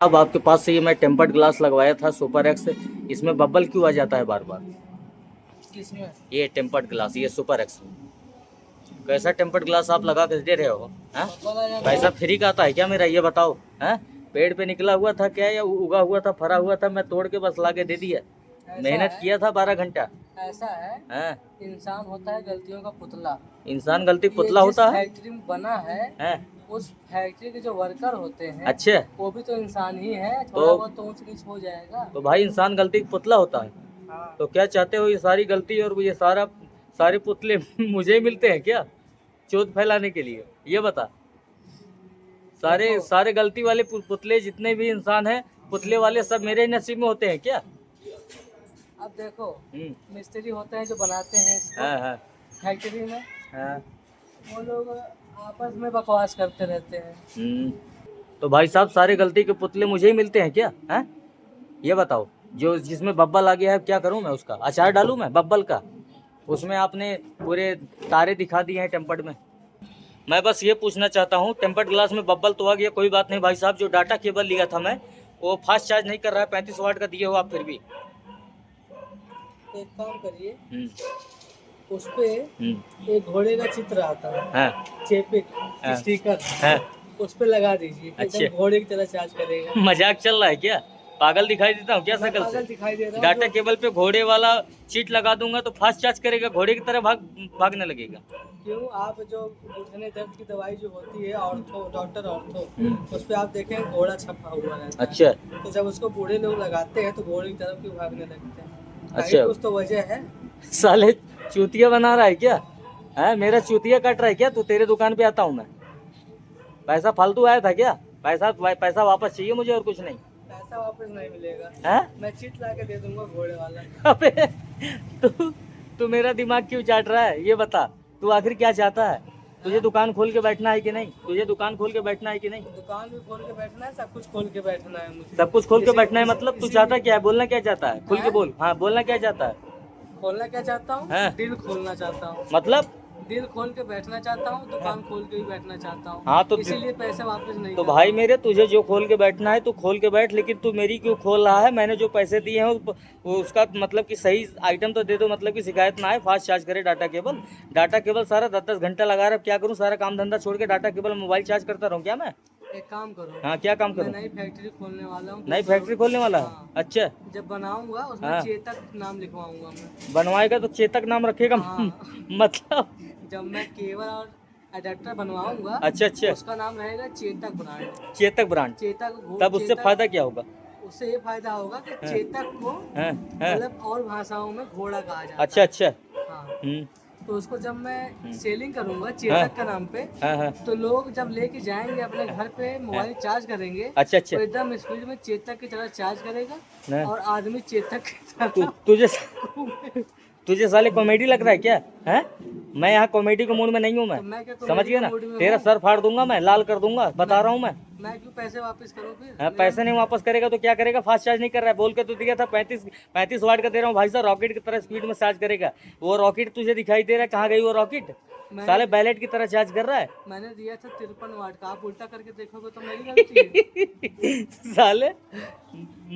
अब आपके पास से ये मैं टेम्पर्ड ग्लास लगवाया था सुपर एक्स, इसमें बब्बल क्यों आ जाता है बार बार? किसमें? ये टेम्पर्ड ग्लास, ये सुपर एक्स, कैसा टेम्पर्ड ग्लास आप लगा के दे रहे हो? हैं? पैसा फ्री का आता है क्या मेरा, ये बताओ? हैं? पेड़ पे निकला हुआ था क्या या उगा हुआ था, फरा हुआ था, मैं तोड़ के बस ला के दे दिया? मेहनत किया था 12 घंटा। ऐसा है, हैं? इंसान होता है गलतियों का पुतला। इंसान गलती ये पुतला जिस होता है? फैक्ट्री में बना है, हैं? उस फैक्ट्री के जो वर्कर होते हैं, अच्छा, वो भी तो इंसान ही है। थोड़ा तो बहुत तो ऊंच नीच हो जाएगा। तो भाई इंसान गलती का पुतला होता है? हाँ। तो क्या चाहते हो, ये सारी गलती और ये सारे पुतले मुझे ही मिलते हैं क्या चोट फैलाने के लिए? ये बता। सारे देखो, सारे गलती वाले पुतले जितने भी इंसान हैं, पुतले वाले सब मेरे ही नसीब में होते हैं क्या? अब देखो, हम्म। मिस्त्री होते हैं जो बनाते हैं इसको हाँ हाँ फैक्ट्री में, हाँ। वो लोग आपस में बकवास करते रहते हैं। तो भाई साहब, सारे गलती के पुतले मुझे ही मिलते हैं क्या? हैं? ये बताओ, जो जिसमें बब्बल आ गया है, क्या करूं मैं उसका? अचार डालूं मैं बब्बल का? उसमें आपने पूरे तारे दिखा दिए हैं टेम्पर्ड में। मैं बस ये पूछना चाहता हूँ, टेम्पर्ड ग्लास में बब्बल तो आ गया, कोई बात नहीं भाई साहब। जो डाटा केबल लिया था मैं, वो फास्ट चार्ज नहीं कर रहा है, 35 वाट का दिए हो आप फिर भी। तो एक काम करिए, हम्म, उस पे हम्म, एक घोड़े का चित्र आता है, हाँ चेपिक हाँ स्टिकर, हाँ। उस पे लगा दीजिए, अच्छा। एकदम घोड़े की तरह चार्ज करेगा। मजाक चल रहा है क्या? पागल दिखाई देता हूँ क्या मैं शकल पागल से? दिखाई दे रहा हूँ डाटा जो? केबल पे घोड़े वाला चीट लगा दूंगा तो फास्ट चार्ज करेगा, घोड़े की तरह भागने लगेगा। क्यों, आप जो घुटने दर्द की दवाई जो होती है ऑर्थो, डॉक्टर ऑर्थो, हम्म। उस पे आप देखें घोड़ा छपा हुआ रहता है। अच्छा तो जब उसको बूढ़े लोग लगाते हैं तो घोड़े की तरफ क्यों भागने लगते हैं? कहीं अच्छा। कुछ तो वजह है। साले चूतिया बना रहा है क्या? है मेरा चूतिया कट रहा है क्या? तू, तेरे दुकान पे आता हूँ मैं, पैसा फालतू आया था क्या? पैसा वापस चाहिए मुझे और कुछ नहीं। पैसा वापस नहीं मिलेगा, है? मैं चिट ला के दे दूंगा घोड़े वाला। अबे, तू तू मेरा दिमाग क्यों चाट रहा है, ये बता। तू आखिर क्या चाहता है? तुझे दुकान खोल के बैठना है कि नहीं? तुझे दुकान खोल के बैठना है कि नहीं? दुकान भी खोल के बैठना है, सब कुछ खोल के बैठना है मुझे। सब कुछ खोल के इसी- बैठना है इसी- मतलब तू इसी- चाहता क्या है? बोलना क्या चाहता है? खुल के हैं? बोल। हाँ, बोलना क्या चाहता है? खोलना क्या चाहता हूँ? हैं? दिल खोलना चाहता हूँ। मतलब? दिल खोल के बैठना चाहता हूँ, दुकान खोल के भी बैठना चाहता हूँ। हाँ तो इसीलिए पैसे वापस नहीं तो करता भाई हूँ। मेरे, तुझे जो खोल के बैठना है तू खोल के बैठ, लेकिन तू मेरी क्यों खोल रहा है? मैंने जो पैसे दिए हैं वो उसका मतलब कि सही आइटम तो दे दो, मतलब कि शिकायत ना आए। फास्ट चार्ज करे डाटा केबल सारा 10-10 घंटा लगा रहा है। क्या करूँ, सारा काम धंधा छोड़ के डाटा केबल मोबाइल चार्ज करता रहूँ क्या मैं? एक काम करो, हाँ, क्या काम मैं करूँ? नई फैक्ट्री खोलने वाला हूँ, नई फैक्ट्री खोलने वाला है? हाँ। अच्छा। जब बनाऊंगा उसमें हाँ। चेतक नाम लिखवाऊंगा मैं। बनवाएगा तो चेतक नाम रखेगा? हाँ। मतलब? जब मैं केबल और अडेप्टर बनवाऊंगा, अच्छा अच्छा, उसका नाम रहेगा चेतक ब्रांड। चेतक ब्रांड। चेतक तब उससे फायदा क्या होगा? उससे ये फायदा होगा कि हाँ। चेतक को हाँ हाँ। मतलब और भाषाओं में घोड़ा कहा जाता अच्छा है। अच्छा। हाँ। हम्म। तो उसको जब मैं सेलिंग करूंगा हाँ। चेतक का नाम पे, हाँ हाँ। तो लोग जब लेके जाएंगे अपने घर पे मोबाइल चार्ज करेंगे, अच्छा अच्छा। तो एकदम स्पीड में चेतक की तरह चार्ज करेगा हाँ। और आदमी चेतक की तरह तुझे तुझे साले कॉमेडी लग रहा है क्या? हैं? मैं यहाँ कॉमेडी के मूड में नहीं हूँ मैं। तो मैं क्या समझ कॉमेडी गया के ना? मूड में तेरा हूँ? सर फाड़ दूंगा मैं, लाल कर दूंगा, बता रहा हूँ मैं। मैं क्यों पैसे वापस करूँ फिर? हाँ, पैसे नहीं वापस करेगा तो क्या करेगा? फास्ट चार्ज नहीं कर रहा है, बोल के तो दिया था 35 वाट का दे रहा हूँ भाई साहब, रॉकेट की तरह स्पीड में चार्ज करेगा। वो रॉकेट तुझे दिखाई दे रहा है? कहाँ गई वो रॉकेट? साले बैलेट की तरह चार्ज कर रहा है। मैंने दिया था 53 वाट का, आप उल्टा करके देखोगे तो मेरी गलती है। साले,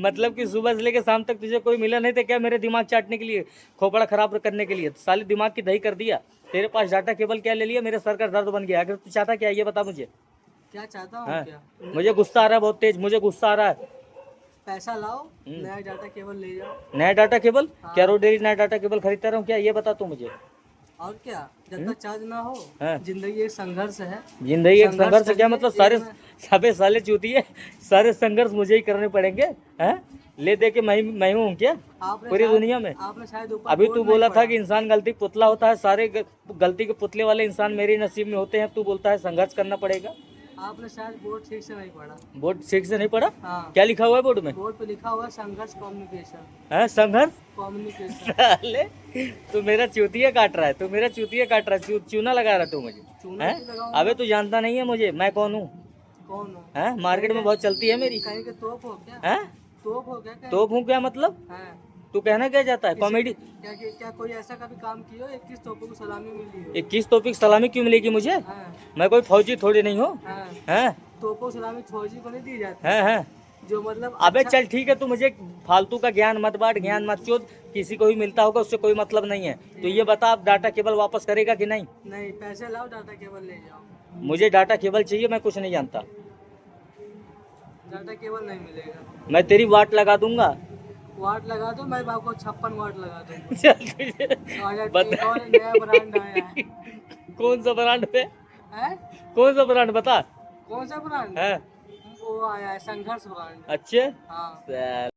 मतलब कि सुबह से लेके शाम तक तुझे कोई मिला नहीं था क्या मेरे दिमाग चाटने के लिए, खोपड़ा खराब करने के लिए? साले दिमाग की दही कर दिया। तेरे पास डाटा केबल क्या ले लिया, मेरे सर का दर्द बन गया। अगर तू चाहता क्या है ये बता मुझे। क्या चाहता हूँ? हाँ, क्या मुझे गुस्सा आ रहा है बहुत तेज, मुझे गुस्सा आ रहा है। पैसा लाओ, नया डाटा केबल ले जाओ। नया डाटा केबल? हाँ। क्या रोज डेली नया डाटा केबल खरीदता रहूँ क्या, ये बता तू मुझे। और क्या, जब तक चार्ज ना हो, हाँ। जिंदगी एक संघर्ष है। जिंदगी एक संघर्ष है क्या? करिए, मतलब एक में- सारे साले चूतिए, सारे संघर्ष मुझे ही करने पड़ेंगे? हैं? ले दे के मैं हूँ क्या पूरी दुनिया में? आपने शायद ऊपर अभी बोर्ड तू नहीं बोला था पढ़ा। कि इंसान गलती पुतला होता है, सारे गलती के पुतले वाले इंसान मेरे ही नसीब में होते हैं। तू बोलता है संघर्ष करना पड़ेगा। आपने शायद बोर्ड ठीक से नहीं पढ़ा। बोर्ड ठीक से नहीं पढ़ा? हाँ। क्या लिखा हुआ है बोर्ड में? बोर्ड पे लिखा हुआ है संघर्ष कम्युनिकेशन। है संघर्ष? कम्युनिकेशन। साले, तू मेरा चूतिया काट रहा है, तू मेरा चूतिया काट रहा है, चूना लगा रहा है तू मुझे। चूना हैं? क्यों लगाऊंगा? अबे तू जानता नहीं है मुझे, मैं कौन हूँ? कौन हो? हैं? मार्केट में बहुत चलती है मेरी। कहीं के तोप हो क्या? हैं? तोप हो क्या कहीं? तो हूँ क्या मतलब? हाँ। तू कहना क्या चाहता है? कॉमेडी? क्या कोई ऐसा कभी काम किया हो 21 तोपों को सलामी मिली हो? 21 टॉपिक सलामी क्यों मिलेगी मुझे? हाँ। मैं कोई फौजी थोड़ी नहीं हूँ। हाँ। हैं? तोपों सलामी फौजी को नहीं दी जाती। हैं? हैं? जो मतलब अबे अच्छा- चल ठीक है, तू मुझे फालतू का ज्ञान मत बांट, ज्ञान मत चोद, किसी को भी मिलता होगा उससे कोई मतलब नहीं है। तो ये बता, आप डाटा केबल वापस करेगा कि नहीं? नहीं, पैसे लाओ, डाटा केबल ले जाओ। मुझे डाटा केबल चाहिए, मैं कुछ नहीं जानता। डाटा केबल नहीं मिलेगा। मैं तेरी वाट लगा दूंगा। वाट लगा दो, मैं आपको 56 वाट लगा दूंगा। चल तुझे और एक बता। और नया ब्रांड आया है। कौन सा ब्रांड पे? हैं? कौन सा ब्रांड बता। कौन सा ब्रांड? है वो आया है संघर्ष ब्रांड। अच्छे हाँ। साल।